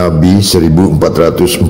Nabi 1447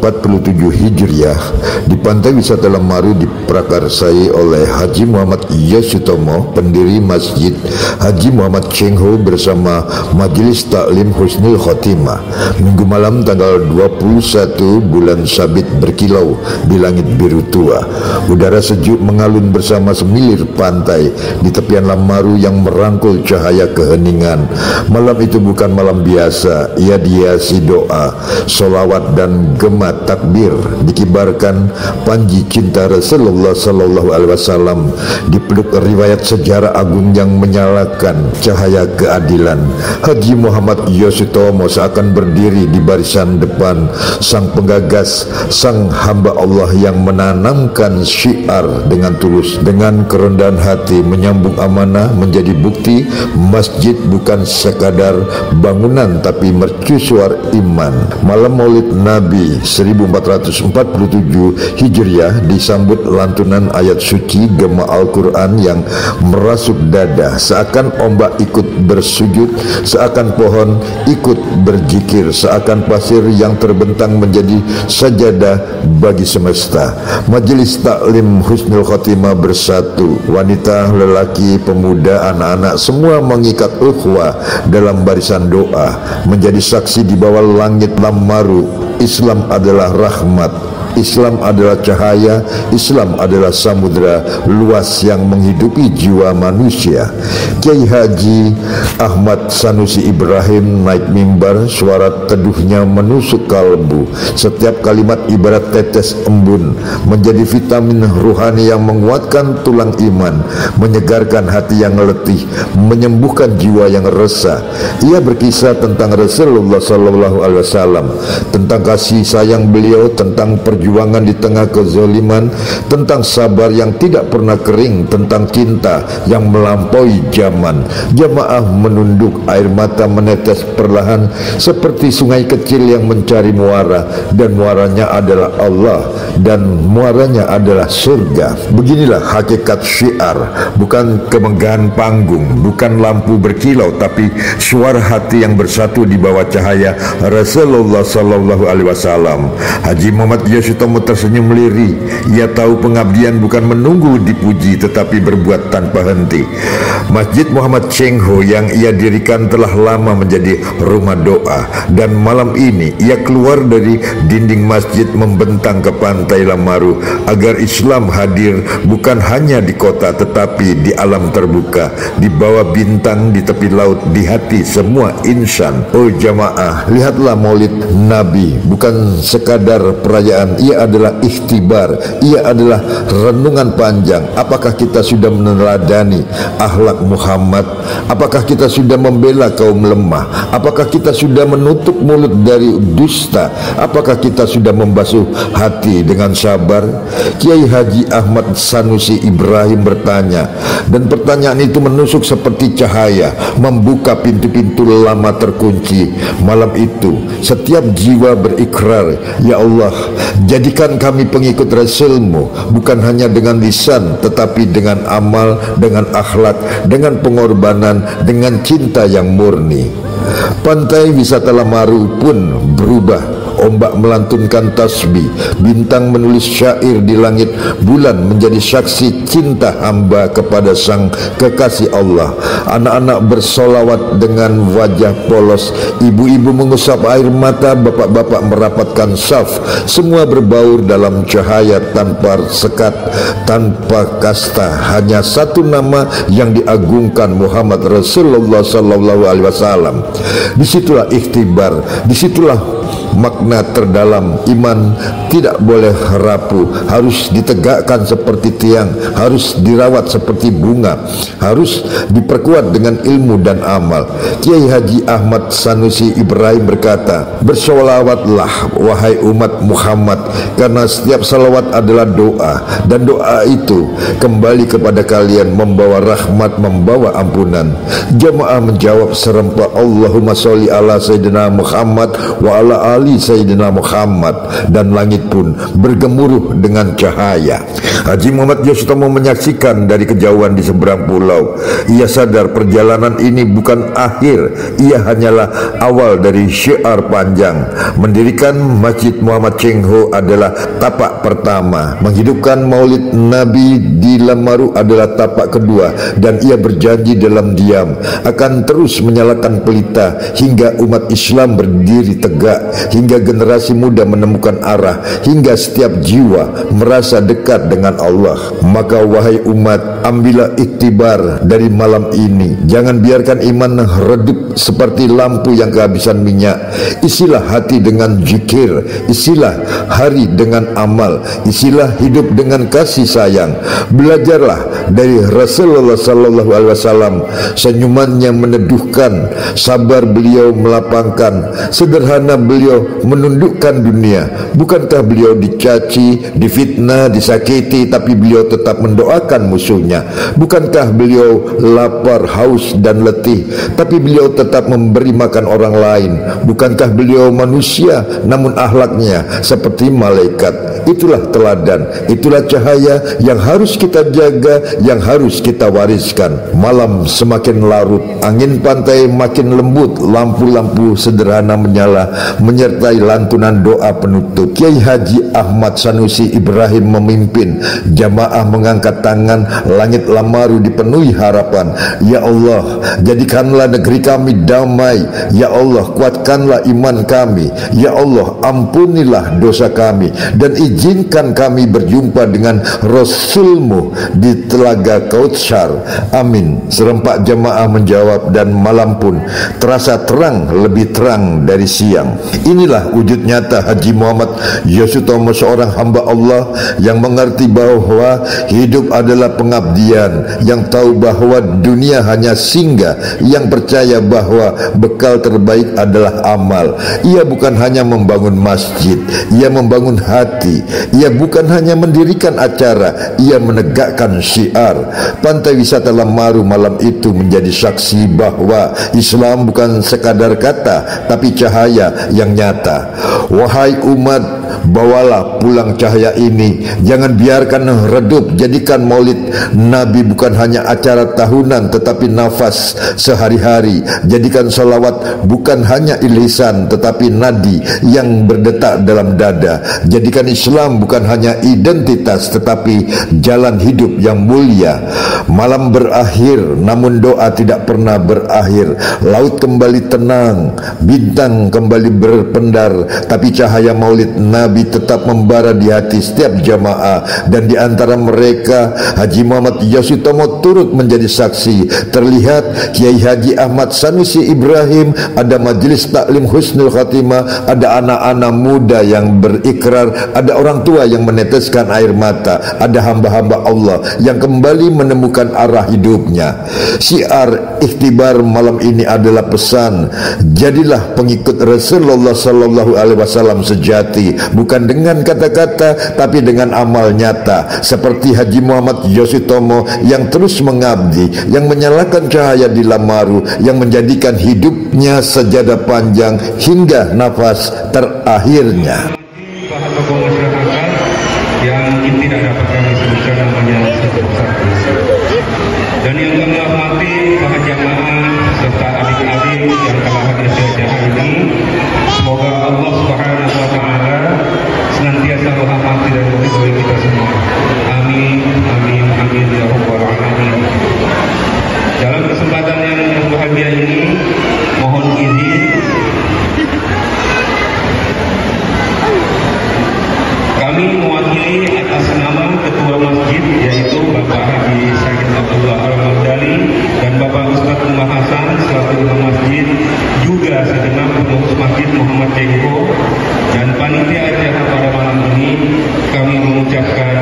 Hijriah di pantai wisata Lamaru diprakarsai oleh Haji Muhammad Yosutomo, pendiri Masjid Haji Muhammad Cheng Ho bersama Majelis Taklim Husnul Khotimah. Minggu malam tanggal 21 bulan Sabit berkilau di langit biru tua. Udara sejuk mengalun bersama semilir pantai di tepian Lamaru yang merangkul cahaya keheningan. Malam itu bukan malam biasa, ia dihiasi doa, solawat dan gema takbir. Dikibarkan panji cinta Rasulullah Sallallahu Alaihi Wasallam, dipeluk riwayat sejarah agung yang menyalakan cahaya keadilan. Haji Muhammad Yosutomo seakan berdiri di barisan depan, sang penggagas, sang hamba Allah yang menanamkan syiar dengan tulus, dengan kerendahan hati menyambung amanah menjadi bukti masjid bukan sekadar bangunan tapi mercusuar iman. Malam Maulid Nabi 1447 Hijriah disambut lantunan ayat suci gema Al-Quran yang merasuk dada, seakan ombak ikut bersujud, seakan pohon ikut berzikir, seakan pasir yang terbentang menjadi sajadah bagi semesta. Majelis Taklim Husnul Khotimah bersatu, wanita, lelaki, pemuda, anak-anak semua mengikat ukhuwah dalam barisan doa, menjadi saksi di bawah langit Lamaru. Islam adalah rahmat, Islam adalah cahaya, Islam adalah samudera luas yang menghidupi jiwa manusia. Kiai Haji Ahmad Sanusi Ibrahim naik mimbar, suara teduhnya menusuk kalbu. Setiap kalimat ibarat tetes embun, menjadi vitamin ruhani yang menguatkan tulang iman, menyegarkan hati yang letih, menyembuhkan jiwa yang resah. Ia berkisah tentang Rasulullah Sallallahu Alaihi Wasallam, tentang kasih sayang beliau, tentang perjuangan di tengah kezaliman, tentang sabar yang tidak pernah kering, tentang cinta yang melampaui zaman. Jamaah menunduk, air mata menetes perlahan seperti sungai kecil yang mencari muara, dan muaranya adalah Allah, dan muaranya adalah surga. Beginilah hakikat syiar, bukan kemegahan panggung, bukan lampu berkilau, tapi suara hati yang bersatu di bawah cahaya Rasulullah Sallallahu Alaihi Wasallam. Haji Muhammad Yosutomo tersenyum lirih. Ia tahu pengabdian bukan menunggu dipuji, tetapi berbuat tanpa henti. Masjid Muhammad Cheng Ho yang ia dirikan telah lama menjadi rumah doa, dan malam ini ia keluar dari dinding masjid membentang ke pantai Lamaru agar Islam hadir bukan hanya di kota tetapi di alam terbuka, di bawah bintang, di tepi laut, di hati semua insan. Oh jamaah, lihatlah Maulid Nabi bukan sekadar perayaan, ia adalah ikhtibar, ia adalah renungan panjang. Apakah kita sudah meneladani akhlak Muhammad? Apakah kita sudah membela kaum lemah? Apakah kita sudah menutup mulut dari dusta? Apakah kita sudah membasuh hati dengan sabar? Kiai Haji Ahmad Sanusi Ibrahim bertanya, dan pertanyaan itu menusuk seperti cahaya, membuka pintu-pintu lama terkunci. Malam itu setiap jiwa berikrar, ya Allah, jadikan kami pengikut Rasul-Mu, bukan hanya dengan lisan tetapi dengan amal, dengan akhlak, dengan pengorbanan, dengan cinta yang murni. Pantai wisata Lamaru pun berubah. Ombak melantunkan tasbih, bintang menulis syair di langit, bulan menjadi saksi cinta hamba kepada sang kekasih Allah. Anak-anak bersolawat dengan wajah polos, ibu-ibu mengusap air mata, bapak-bapak merapatkan saf. Semua berbaur dalam cahaya tanpa sekat, tanpa kasta. Hanya satu nama yang diagungkan, Muhammad Rasulullah Sallallahu Alaihi Wasallam. Disitulah ikhtibar, disitulah makna terdalam. Iman tidak boleh rapuh, harus ditegakkan seperti tiang, harus dirawat seperti bunga, harus diperkuat dengan ilmu dan amal. Kiai Haji Ahmad Sanusi Ibrahim berkata, bersolawatlah wahai umat Muhammad, karena setiap salawat adalah doa, dan doa itu kembali kepada kalian membawa rahmat, membawa ampunan. Jamaah menjawab serempak, Allahumma sholli ala Sayyidina Muhammad wa ala ali Sayyidina Sayyidina Muhammad, dan langit pun bergemuruh dengan cahaya. Haji Muhammad Yosutomo menyaksikan dari kejauhan di seberang pulau. Ia sadar perjalanan ini bukan akhir, ia hanyalah awal dari syiar panjang. Mendirikan Masjid Muhammad Cheng Ho adalah tapak pertama, menghidupkan Maulid Nabi di Lamaru adalah tapak kedua, dan ia berjanji dalam diam akan terus menyalakan pelita hingga umat Islam berdiri tegak, hingga generasi muda menemukan arah, hingga setiap jiwa merasa dekat dengan Allah. Maka wahai umat, ambillah iktibar dari malam ini. Jangan biarkan iman redup seperti lampu yang kehabisan minyak. Isilah hati dengan zikir, isilah hari dengan amal, isilah hidup dengan kasih sayang. Belajarlah dari Rasulullah sallallahu alaihi wasallam. Senyumannya meneduhkan, sabar beliau melapangkan, sederhana beliau menundukkan dunia. Bukankah beliau dicaci, difitnah, disakiti, tapi beliau tetap mendoakan musuhnya? Bukankah beliau lapar, haus dan letih, tapi beliau tetap memberi makan orang lain? Bukankah beliau manusia, namun akhlaknya seperti malaikat? Itulah teladan, itulah cahaya yang harus kita jaga, yang harus kita wariskan. Malam semakin larut, angin pantai makin lembut, lampu-lampu sederhana menyala, menyertai lantunan doa penutup. Kiai Haji Ahmad Sanusi Ibrahim memimpin, jamaah mengangkat tangan, langit Lamaru dipenuhi harapan. Ya Allah, jadikanlah negeri kami damai. Ya Allah, kuatkanlah iman kami. Ya Allah, ampunilah dosa kami, dan izinkan kami berjumpa dengan Rasulmu di Telaga Kautsar. Amin. Serempak jamaah menjawab, dan malam pun terasa terang, lebih terang dari siang. Inilah wujud nyata Haji Muhammad Yosutomo, seorang hamba Allah yang mengerti bahwa hidup adalah pengabdian, yang tahu bahwa dunia hanya singgah, yang percaya bahwa bekal terbaik adalah amal. Ia bukan hanya membangun masjid, ia membangun hati. Ia bukan hanya mendirikan acara, ia menegakkan syiar. Pantai wisata Lamaru malam itu menjadi saksi bahwa Islam bukan sekadar kata, tapi cahaya yang nyata. Wahai umat, bawalah pulang cahaya ini. Jangan biarkan redup. Jadikan Maulid Nabi bukan hanya acara tahunan, tetapi nafas sehari-hari. Jadikan salawat bukan hanya ilisan, tetapi nadi yang berdetak dalam dada. Jadikan Islam bukan hanya identitas, tetapi jalan hidup yang mulia. Malam berakhir, namun doa tidak pernah berakhir. Laut kembali tenang, bintang kembali berpendar, tapi cahaya Maulid Nabi tetap membara di hati setiap jamaah. Dan di antara mereka Haji Muhammad Yosutomo turut menjadi saksi. Terlihat Kiai Haji Ahmad Sanusi Ibrahim, ada majelis taklim husnul khatimah, ada anak-anak muda yang berikrar, ada orang tua yang meneteskan air mata, ada hamba-hamba Allah yang kembali menemukan arah hidupnya. Syiar ikhtibar malam ini adalah pesan, jadilah pengikut Rasulullah sallallahu alaihi wasallam sejati, bukan dengan kata-kata tapi dengan amal nyata, seperti Haji Muhammad Yosutomo yang terus mengabdi, yang menyalakan cahaya di Lamaru, yang menjadikan hidupnya sejadah panjang hingga nafas terakhirnya. Bahan tokoh masyarakat yang mungkin tidak dapat kami sebutkan namanya satu-satu. Dan yang kami hormati para jamaah serta adik-adik yang telah hadir di acara ini, semoga Allah Subhanahu wa taala senantiasa merahmati dan meridhoi kita semua. Amin, amin, amin ya rabbal alamin. Dalam kesempatan yang berbahagia ini, mohon izin kami mewakili atas nama Ketua Masjid, yaitu Bapak Haji Sayyid Abdullah Al-Magdali dan Bapak Ustadz Umar Hasan selaku Imam Masjid, juga segenap pengurus Masjid Muhammad Cheng Ho dan panitia acara pada malam ini, kami mengucapkan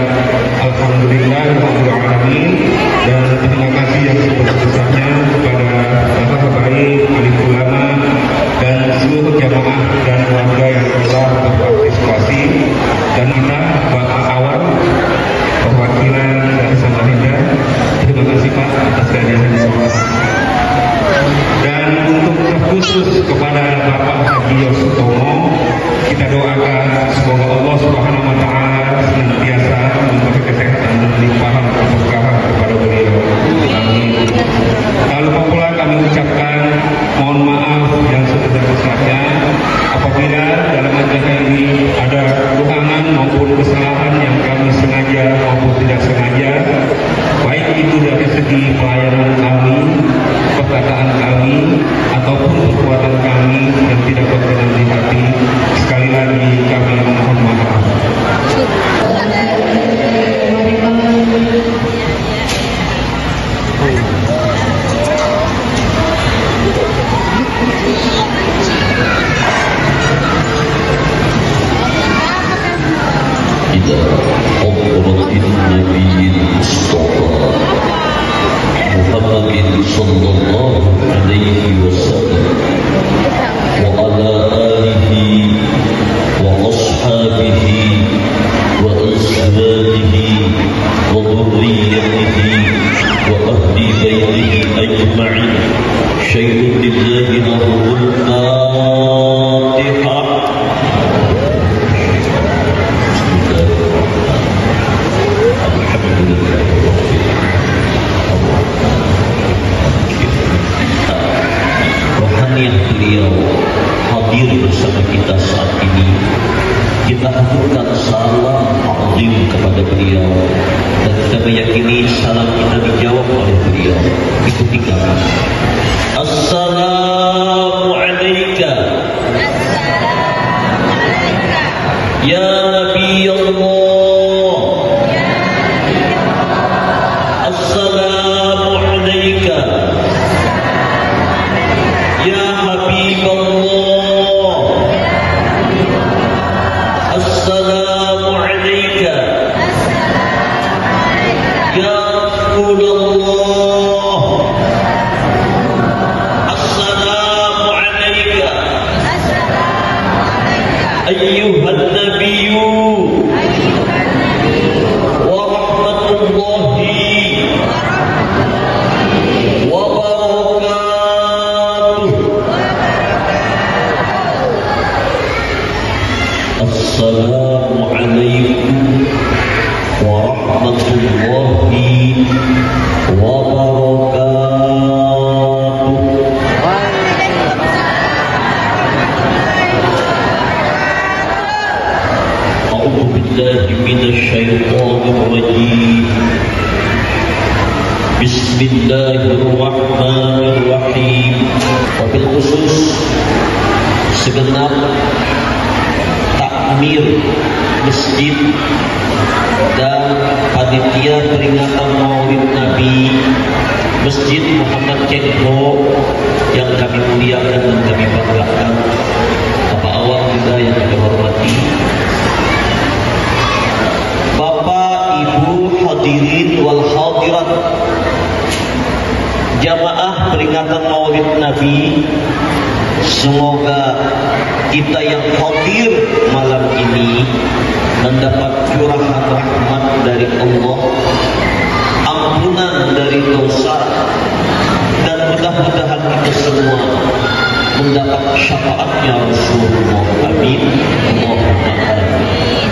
kesalahan yang kami sengaja maupun tidak sengaja, baik itu dari segi pelayanan kami, perkataan kami, ataupun perbuatan kami yang tidak berkenan di hati. Sekali lagi kami mohon maaf. إلى حضرة النبي المصطفى محمد صلى الله عليه وسلم وعلى آله وأصحابه وأزواجه وذريته وأهل بيته أجمعين. شيء لله له الفاتحة. Rohaniah beliau hadir bersama kita saat ini. Kita haturkan salam takdim kepada beliau dan kita meyakini salam kita dijawab oleh beliau. Ikuti kami. Assalamu alayka ya Nabi Allah. Assalamu alayka ya Habib Allah. Assalamu alayka ya Rasulullah. Assalamu alayka ayyuhan nabiyyu wa rahmatullahi wa barakatuh. Assalamu alaikum warahmatullahi wabarakatuh. A'udzu billahi minasy syaithanir rajim. Bismillahirrahmanirrahim. Wabil khusus segenap takmir masjid dan panitia peringatan Maulid Nabi Masjid Muhammad Cengho yang kami muliakan dan kami banggakan, Bapak awak juga yang kami hormati, Bapak Ibu hadirin wal hadirat, jamaah peringatan Maulid Nabi. Semoga kita yang hadir malam ini mendapat curahan rahmat dari Allah, ampunan dari dosa, dan mudah-mudahan kita semua mendapat syafaatnya Rasulullah. Amin. Allahumma amin.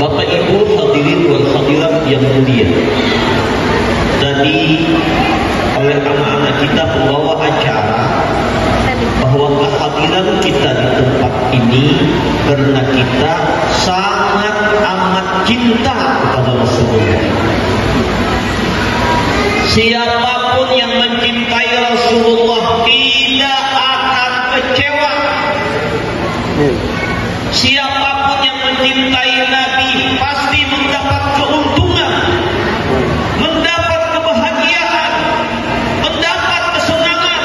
Bapak Ibu hadirin wal hadirat yang mulia, tadi oleh anak-anak kita pembawa acara bahwa kehadiran kita di tempat ini karena kita sangat amat cinta kepada Rasulullah. Siapapun yang mencintai Rasulullah tidak akan kecewa. Siapapun yang mencintai Nabi pasti mendapat keuntungan, mendapat kebahagiaan, mendapat kesenangan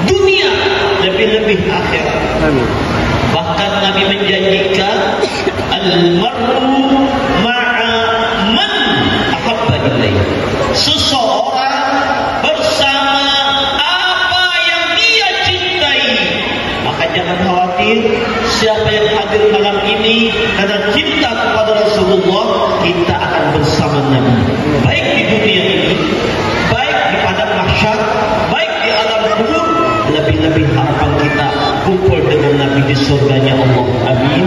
dunia, lebih-lebih akhirat. Bahkan Nabi menjanjikan al-mar'u ma'a man ahabba ilaih. Seseorang bersama apa yang dia cintai. Maka jangan khawatir, siapa yang hadir malam ini karena cinta kepada Rasulullah, kita akan bersama Nabi, baik di dunia ini, baik di padang mahsyar, baik di alam kubur. Lebih-lebih harapan kita kumpul dengan Nabi di surganya Allah. Amin.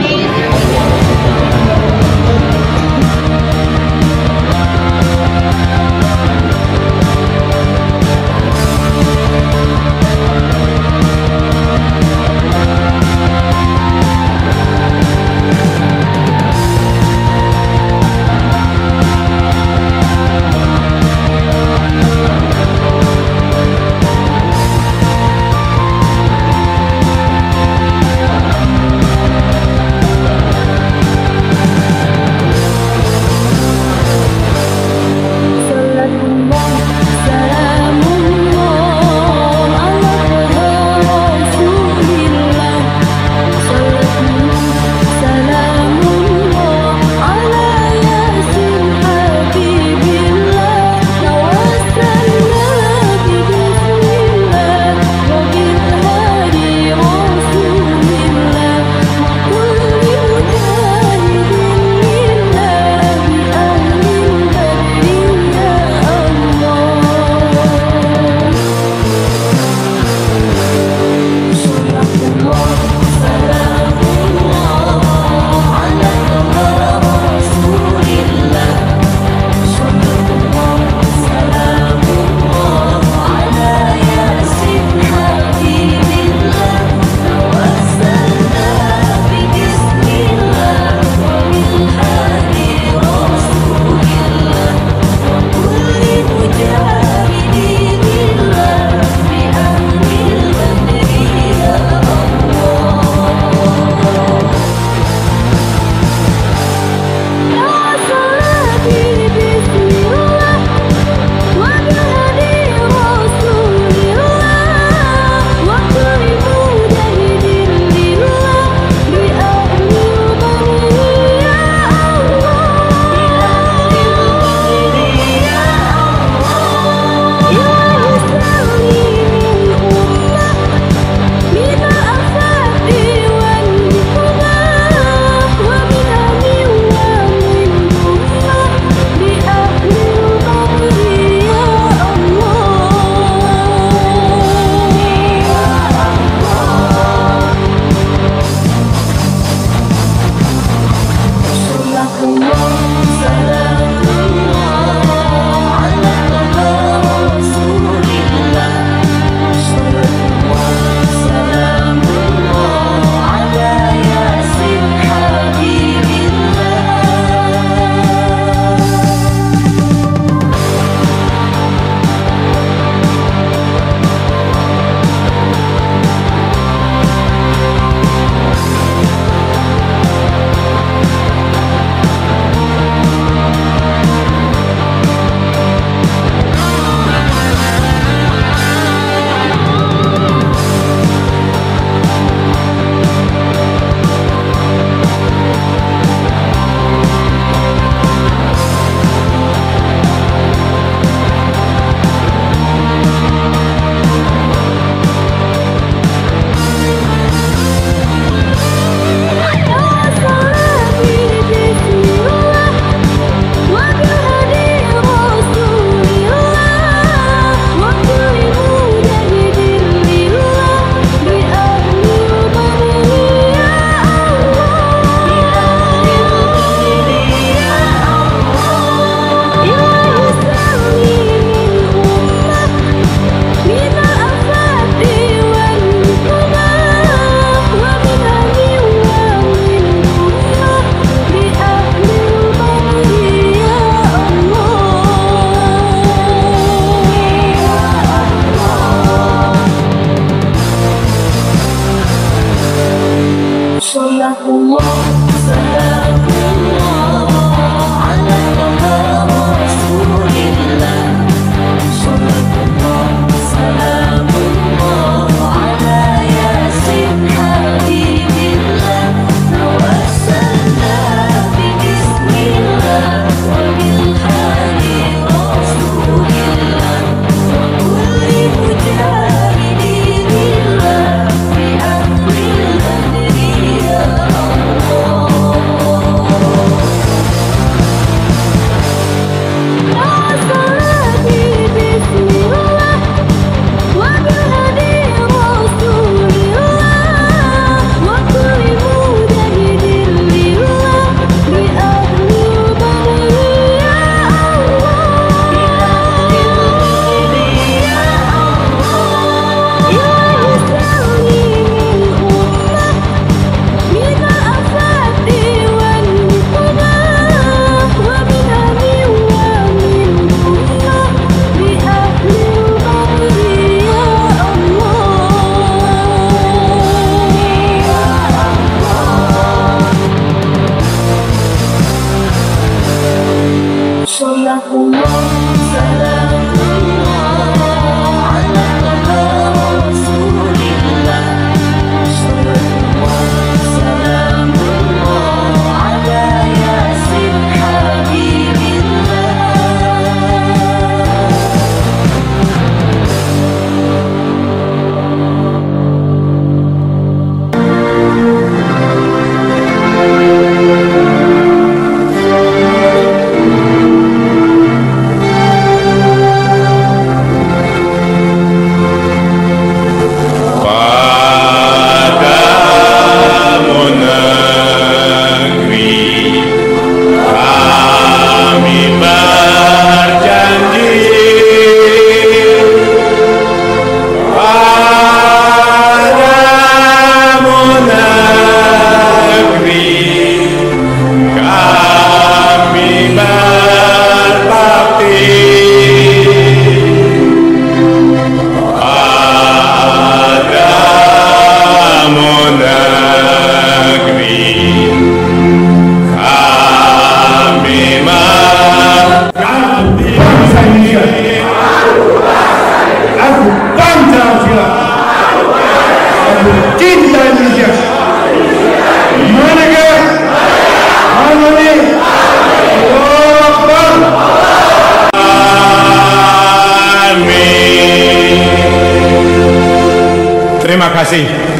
Terima kasih.